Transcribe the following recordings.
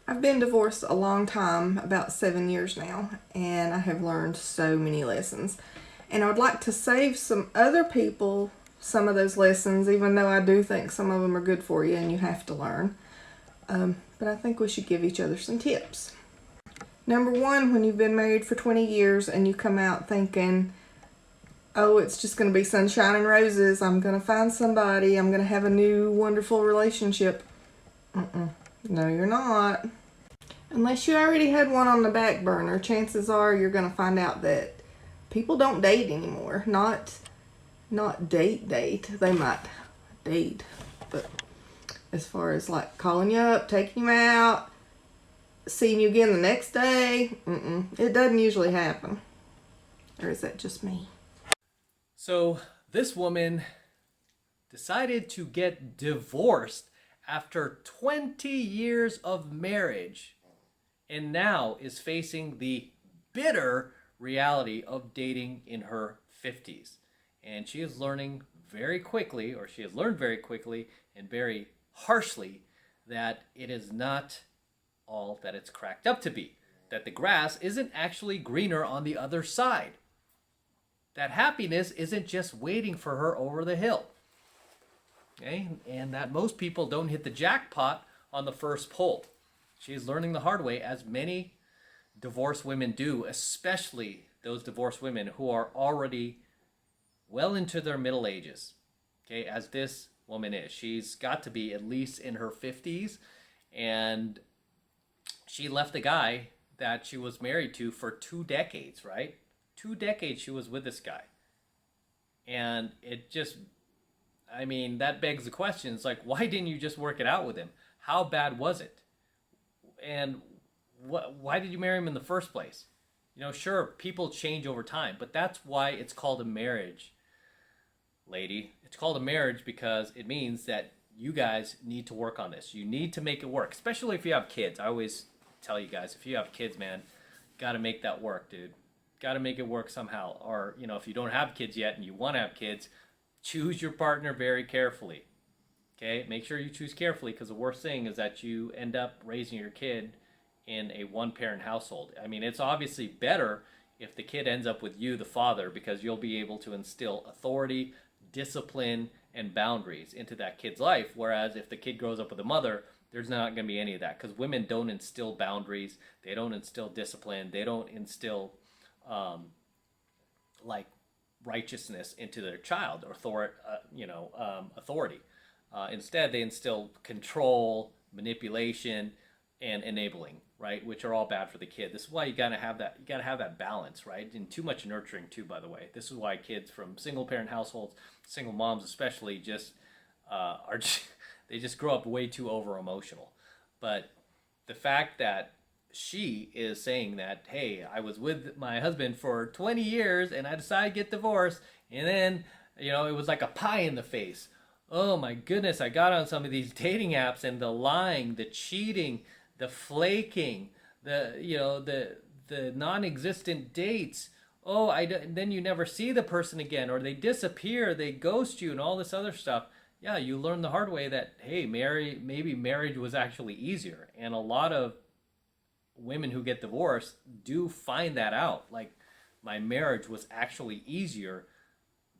I've been divorced a long time, about 7 years now, and I have learned so many lessons. And I would like to save some other people some of those lessons, even though I do think some of them are good for you and you have to learn. But I think we should give each other some tips. Number one, when you've been married for 20 years and you come out thinking, oh, it's just going to be sunshine and roses, I'm going to find somebody, I'm going to have a new wonderful relationship. No, you're not. Unless you already had one on the back burner, chances are you're going to find out that people don't date anymore. Not date. They might date, but as far as like calling you up, taking you out, seeing you again the next day, it doesn't usually happen. Or is that just me? So this woman decided to get divorced after 20 years of marriage and now is facing the bitter reality of dating in her 50s. And she is learning very quickly, or she has learned very quickly and very harshly, that it is not all that it's cracked up to be. That the grass isn't actually greener on the other side. That happiness isn't just waiting for her over the hill. Okay? And that most people don't hit the jackpot on the first pull. She is learning the hard way, as many divorced women do, especially those divorced women who are already well into their middle ages. Okay, as this woman is. She's got to be at least in her 50s, and she left the guy that she was married to for 2 decades, right? 2 decades she was with this guy. And it just, I mean, that begs the question. It's like, why didn't you just work it out with him? How bad was it? And why did you marry him in the first place? You know, sure, people change over time, but that's why it's called a marriage, lady. It's called a marriage because it means that you guys need to work on this. You need to make it work, especially if you have kids. I always tell you guys, if you have kids, man, got to make that work, dude. Got to make it work somehow. Or, you know, if you don't have kids yet and you want to have kids, choose your partner very carefully. Okay, make sure you choose carefully, because the worst thing is that you end up raising your kid in a one-parent household. I mean, it's obviously better if the kid ends up with you, the father, because you'll be able to instill authority, discipline, and boundaries into that kid's life. Whereas if the kid grows up with a mother, there's not going to be any of that, because women don't instill boundaries, they don't instill discipline, they don't instill like righteousness into their child, or authority. Instead, they instill control, manipulation, and enabling, right? Which are all bad for the kid. This is why you gotta have that. You gotta have that balance, right? And too much nurturing too, by the way. This is why kids from single-parent households, single moms especially, just are they just grow up way too over-emotional. But the fact that she is saying that, hey, I was with my husband for 20 years and I decided to get divorced, and then it was like a pie in the face. Oh my goodness, I got on some of these dating apps, and the lying, the cheating, the flaking, the non-existent dates. Oh, then you never see the person again, or they disappear, they ghost you, and all this other stuff. Yeah, you learn the hard way that, hey, maybe marriage was actually easier. And a lot of women who get divorced do find that out. Like, my marriage was actually easier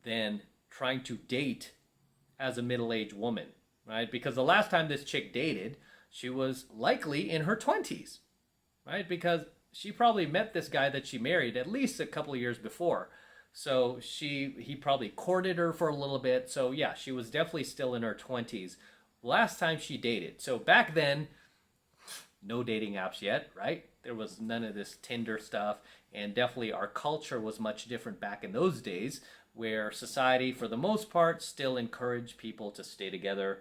than trying to date as a middle-aged woman, right? Because the last time this chick dated, she was likely in her 20s, right? Because she probably met this guy that she married at least a couple of years before. So he probably courted her for a little bit. So yeah, she was definitely still in her 20s last time she dated. So back then, no dating apps yet, right? There was none of this Tinder stuff, and definitely our culture was much different back in those days, where society, for the most part, still encouraged people to stay together,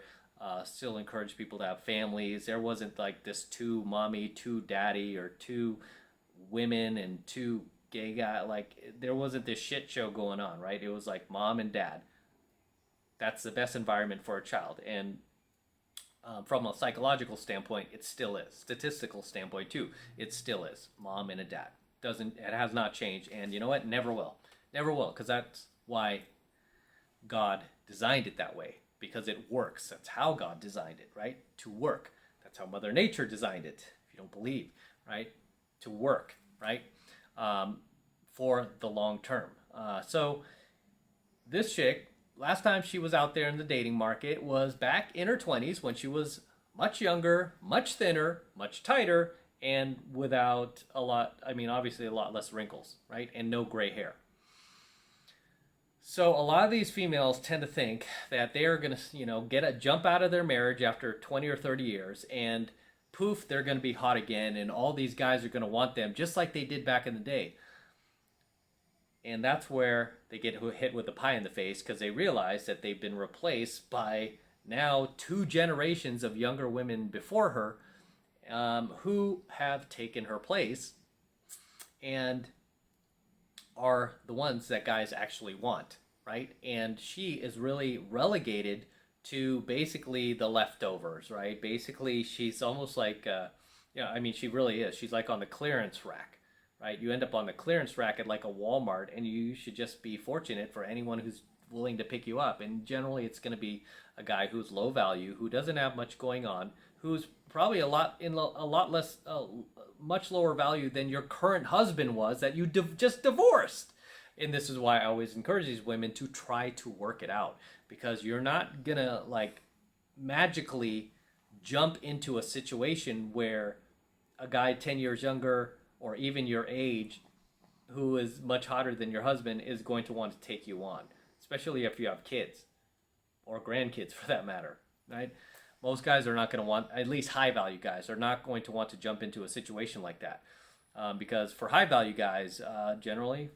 still encouraged people to have families. There wasn't like this two mommy, two daddy, or two women and two gay guy. Like, there wasn't this shit show going on, right? It was like mom and dad. That's the best environment for a child. And from a psychological standpoint, it still is. Statistical standpoint too, it still is. Mom and a dad. It has not changed, and you know what? Never will. Never will, because that's why God designed it that way, because it works. That's how God designed it, right? To work. That's how Mother Nature designed it. If you don't believe, right? To work, right? For the long term. So this chick, last time she was out there in the dating market was back in her 20s when she was much younger, much thinner, much tighter, and without a lot, I mean, obviously a lot less wrinkles, right? And no gray hair. So a lot of these females tend to think that they are going to, get a jump out of their marriage after 20 or 30 years and poof, they're going to be hot again and all these guys are going to want them just like they did back in the day. And that's where they get hit with a pie in the face because they realize that they've been replaced by now 2 generations of younger women before her who have taken her place and are the ones that guys actually want, right? And she is really relegated to basically the leftovers, right? Basically, she's almost like, I mean, she really is. She's like on the clearance rack, right? You end up on the clearance rack at like a Walmart, and you should just be fortunate for anyone who's willing to pick you up. And generally, it's going to be a guy who's low value, who doesn't have much going on, who's probably a lot less, much lower value than your current husband was that you just divorced. And this is why I always encourage these women to try to work it out, because you're not gonna like magically jump into a situation where a guy 10 years younger or even your age who is much hotter than your husband is going to want to take you on, especially if you have kids or grandkids for that matter, right? Most guys are not going to want, at least high value guys, are not going to want to jump into a situation like that. Because for high value guys, generally,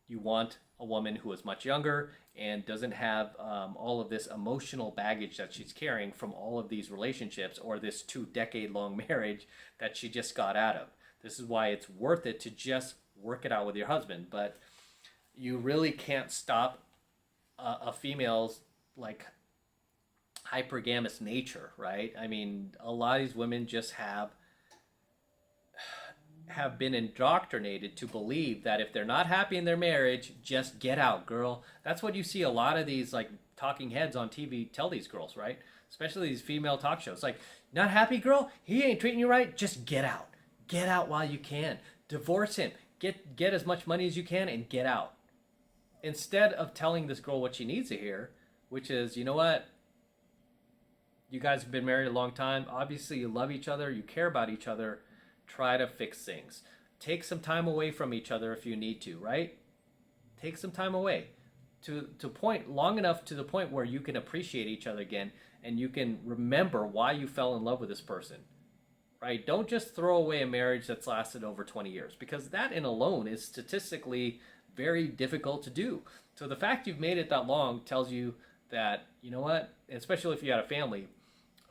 you want a woman who is much younger and doesn't have all of this emotional baggage that she's carrying from all of these relationships or this 2-decade-long marriage that she just got out of. This is why it's worth it to just work it out with your husband. But you really can't stop a female's like hypergamous nature, right? I mean, a lot of these women just have been indoctrinated to believe that if they're not happy in their marriage, just get out, girl. That's what you see a lot of these like talking heads on TV tell these girls, right? Especially these female talk shows. Like, not happy, girl? He ain't treating you right? Just get out. Get out while you can. Divorce him. Get as much money as you can and get out. Instead of telling this girl what she needs to hear, which is, you know what? You guys have been married a long time. Obviously, you love each other. You care about each other. Try to fix things. Take some time away from each other if you need to, right? Take some time away to point long enough to the point where you can appreciate each other again and you can remember why you fell in love with this person, right? Don't just throw away a marriage that's lasted over 20 years because that in alone is statistically very difficult to do. So the fact you've made it that long tells you that, you know what, especially if you had a family,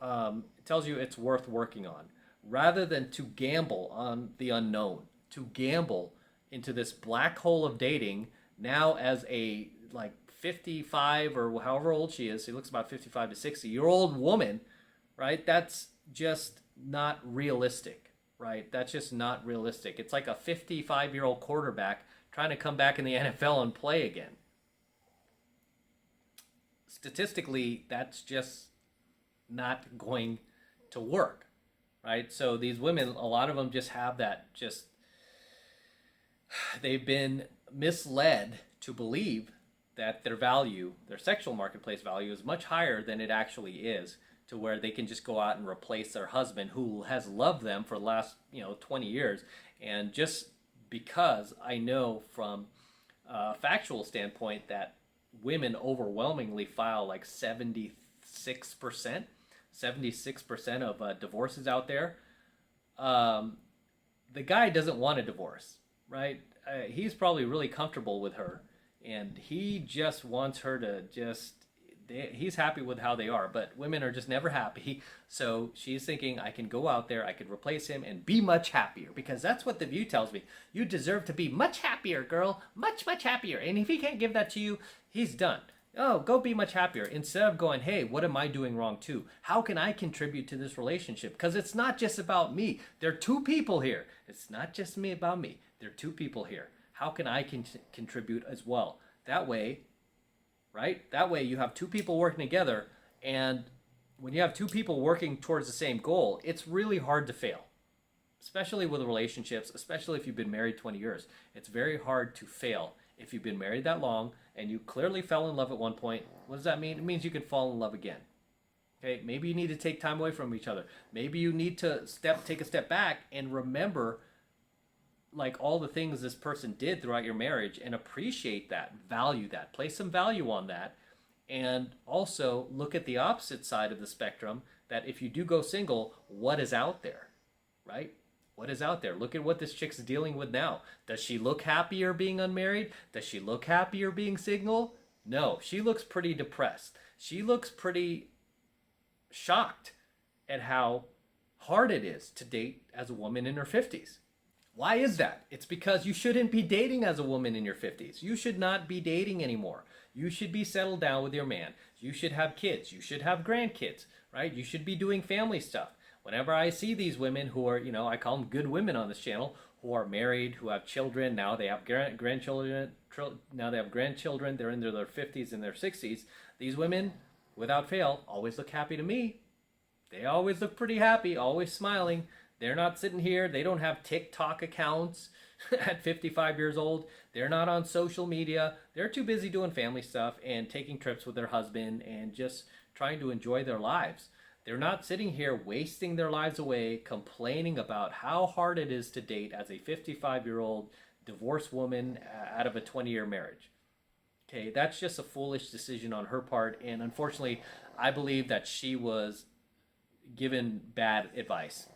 it tells you it's worth working on. Rather than to gamble on the unknown, to gamble into this black hole of dating now as a like 55 or however old she is, she looks about 55 to 60-year-old woman, right? That's just not realistic, right? That's just not realistic. It's like a 55-year-old quarterback trying to come back in the NFL and play again. Statistically, that's just not going to work. Right? So these women, a lot of them just have that, they've been misled to believe that their value, their sexual marketplace value is much higher than it actually is, to where they can just go out and replace their husband who has loved them for the last, 20 years. And just because I know from a factual standpoint that women overwhelmingly file like 76% of divorces out there. The guy doesn't want a divorce, right? He's probably really comfortable with her, and he just wants her to he's happy with how they are, but women are just never happy. So she's thinking, I can go out there, I could replace him and be much happier, because that's what The View tells me. You deserve to be much happier, girl. Much, much happier. And if he can't give that to you, he's done. Oh, go be much happier. Instead of going, hey, what am I doing wrong too? How can I contribute to this relationship? Because it's not just about me. There are 2 people here. It's not just me about me. There are 2 people here. How can I contribute as well? That way, right? That way you have 2 people working together and when you have two people working towards the same goal, it's really hard to fail, especially with relationships, especially if you've been married 20 years. It's very hard to fail if you've been married that long and you clearly fell in love at one point. What does that mean? It means you can fall in love again. Okay, maybe you need to take time away from each other. Maybe you need to take a step back and remember like all the things this person did throughout your marriage and appreciate that, value that, place some value on that. And also look at the opposite side of the spectrum, that if you do go single, what is out there, right? What is out there? Look at what this chick's dealing with now. Does she look happier being unmarried? Does she look happier being single? No, she looks pretty depressed. She looks pretty shocked at how hard it is to date as a woman in her 50s. Why is that? It's because you shouldn't be dating as a woman in your 50s. You should not be dating anymore. You should be settled down with your man. You should have kids. You should have grandkids, right? You should be doing family stuff. Whenever I see these women who are, I call them good women on this channel, who are married, who have children, now they have grandchildren, they're in their 50s and their 60s. These women, without fail, always look happy to me. They always look pretty happy, always smiling. They're not sitting here. They don't have TikTok accounts at 55 years old. They're not on social media. They're too busy doing family stuff and taking trips with their husband and just trying to enjoy their lives. They're not sitting here wasting their lives away complaining about how hard it is to date as a 55-year-old divorced woman out of a 20-year marriage. Okay, that's just a foolish decision on her part. And unfortunately, I believe that she was given bad advice.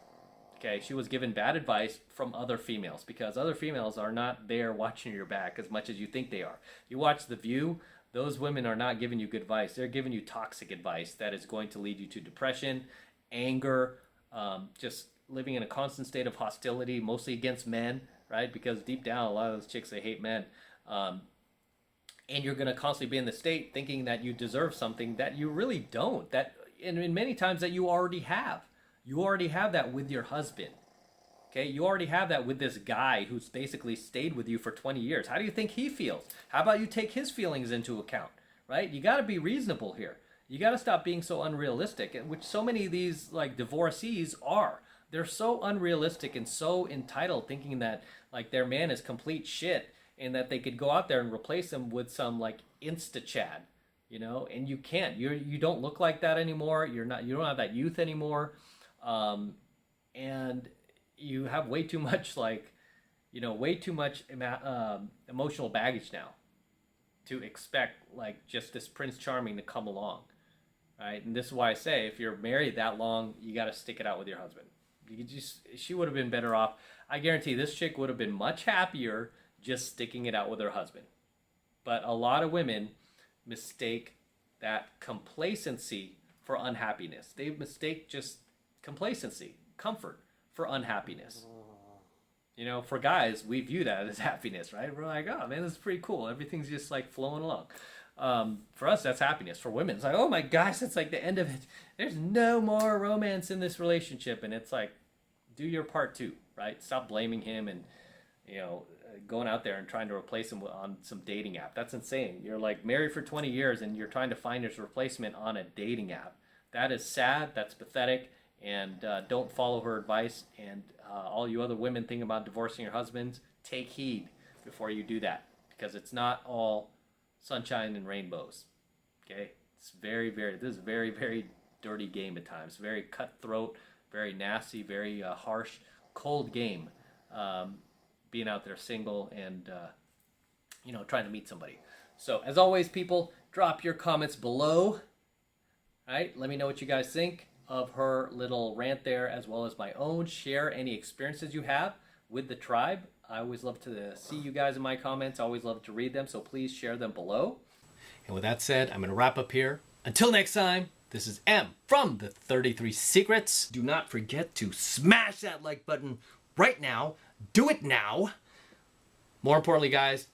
Okay, she was given bad advice from other females, because other females are not there watching your back as much as you think they are. You watch The View, those women are not giving you good advice. They're giving you toxic advice that is going to lead you to depression, anger, just living in a constant state of hostility, mostly against men, right? Because deep down, a lot of those chicks, they hate men. And you're going to constantly be in the state thinking that you deserve something that you really don't. That, and many times that you already have. You already have that with your husband. Okay, you already have that with this guy who's basically stayed with you for 20 years. How do you think he feels? How about you take his feelings into account, right? You got to be reasonable here. You got to stop being so unrealistic, which so many of these like divorcees are. They're so unrealistic and so entitled, thinking that like their man is complete shit and that they could go out there and replace him with some like Insta Chad, and you can't. You don't look like that anymore. You don't have that youth anymore. And you have way too much emotional baggage now to expect like just this Prince Charming to come along, right? And this is why I say, if you're married that long, you got to stick it out with your husband. She would have been better off. I guarantee this chick would have been much happier just sticking it out with her husband. But a lot of women mistake that complacency for unhappiness. They mistake just complacency, comfort, for unhappiness. For guys, we view that as happiness, right? We're like, oh man, this is pretty cool. Everything's just like flowing along. For us, that's happiness. For women, it's like, oh my gosh, it's like the end of it. There's no more romance in this relationship. And it's like, do your part too, right? Stop blaming him and, going out there and trying to replace him on some dating app. That's insane. You're like married for 20 years and you're trying to find his replacement on a dating app. That is sad. That's pathetic. And don't follow her advice. And all you other women thinking about divorcing your husbands, take heed before you do that, because it's not all sunshine and rainbows. Okay, it's this is a very, very dirty game at times. Very cutthroat, very nasty, very harsh, cold game. Being out there single and trying to meet somebody. So as always, people, drop your comments below. All right, let me know what you guys think of her little rant there, as well as my own. Share any experiences you have with the tribe. I always love to see you guys in my comments. I always love to read them, so please share them below. And with that said, I'm going to wrap up here. Until next time, this is M from the 33 Secrets. Do not forget to smash that like button right now. Do it now. More importantly, guys,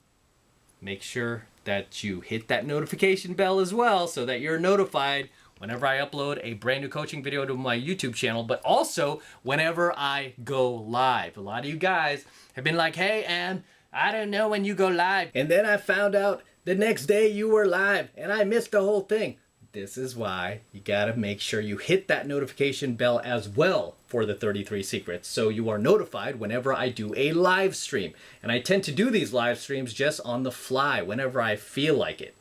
make sure that you hit that notification bell as well so that you're notified whenever I upload a brand new coaching video to my YouTube channel, but also whenever I go live. A lot of you guys have been like, hey, Em, I don't know when you go live. And then I found out the next day you were live and I missed the whole thing. this is why you gotta make sure you hit that notification bell as well for the 33 secrets, so you are notified whenever I do a live stream. And I tend to do these live streams just on the fly whenever I feel like it.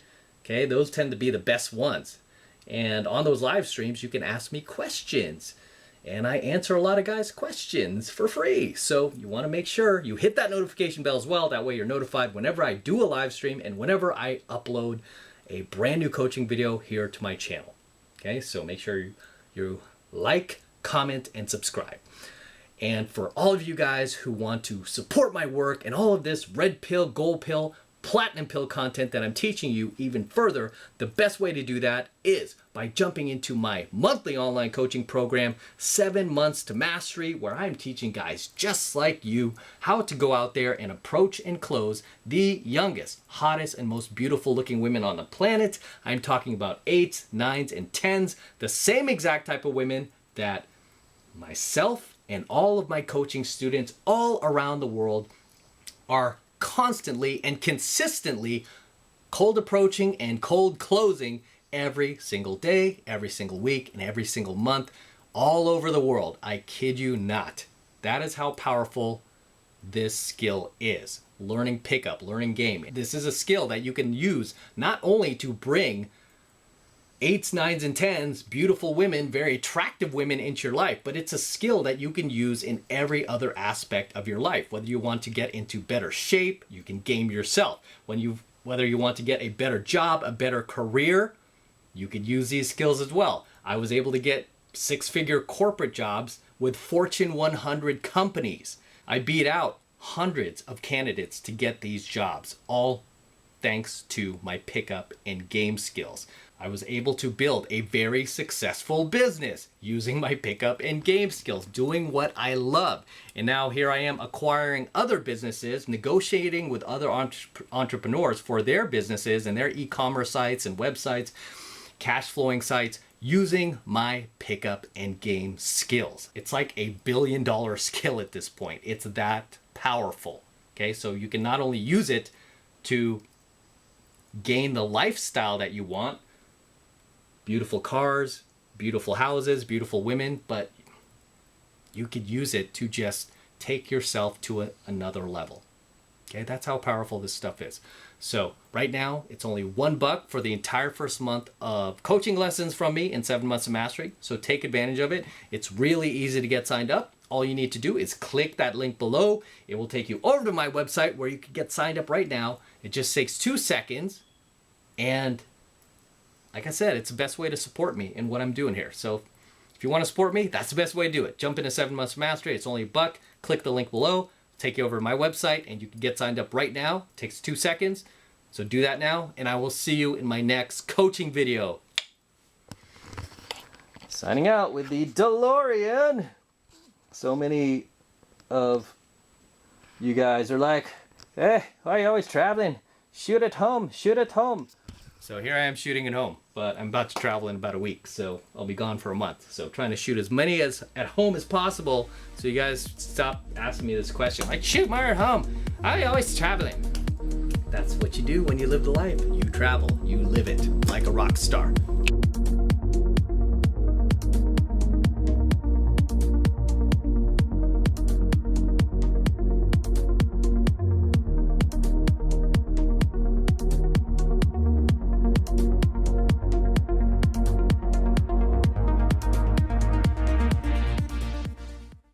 Okay, those tend to be the best ones. And on those live streams, you can ask me questions. And I answer a lot of guys' questions for free. So you want to make sure you hit that notification bell as well. That way you're notified whenever I do a live stream and whenever I upload a brand new coaching video here to my channel. Okay, so make sure you like, comment, and subscribe. And for all of you guys who want to support my work and all of this red pill, gold pill, platinum pill content that I'm teaching you even further, the best way to do that is by jumping into my monthly online coaching program, 7 Months to Mastery, where I'm teaching guys just like you how to go out there and approach and close the youngest, hottest, and most beautiful looking women on the planet. I'm talking about 8s, 9s, and 10s, the same exact type of women that myself and all of my coaching students all around the world are constantly and consistently cold approaching and cold closing every single day, every single week, and every single month all over the world. I kid you not. That is how powerful this skill is. Learning pickup, learning game. This is a skill that you can use not only to bring 8s, 9s, and 10s, beautiful women, very attractive women into your life, but it's a skill that you can use in every other aspect of your life. Whether you want to get into better shape, you can game yourself. Whether you want to get a better job, a better career, you could use these skills as well. I was able to get 6-figure corporate jobs with Fortune 100 companies. I beat out hundreds of candidates to get these jobs, all thanks to my pickup and game skills. I was able to build a very successful business using my pickup and game skills, doing what I love. And now here I am acquiring other businesses, negotiating with other entrepreneurs for their businesses and their e-commerce sites and websites, cash flowing sites, using my pickup and game skills. It's like a $1 billion skill at this point. It's that powerful. Okay, so you can not only use it to gain the lifestyle that you want, beautiful cars, beautiful houses, beautiful women, but you could use it to just take yourself to another level. Okay, that's how powerful this stuff is. So right now, it's only $1 for the entire first month of coaching lessons from me in 7 Months of Mastery. So take advantage of it. It's really easy to get signed up. All you need to do is click that link below. It will take you over to my website where you can get signed up right now. It just takes 2 seconds. And like I said, it's the best way to support me in what I'm doing here. So if you want to support me, that's the best way to do it. Jump into 7 Months of Mastery. It's only $1. Click the link below. Take you over to my website and you can get signed up right now. It takes 2 seconds. So do that now and I will see you in my next coaching video. Signing out with the DeLorean. So many of you guys are like, hey, why are you always traveling? Shoot at home, shoot at home. So here I am shooting at home, but I'm about to travel in about a week, so I'll be gone for a month. So trying to shoot as many as at home as possible, so you guys stop asking me this question. Like, shoot more at home. I always traveling. That's what you do when you live the life. You travel, you live it like a rock star.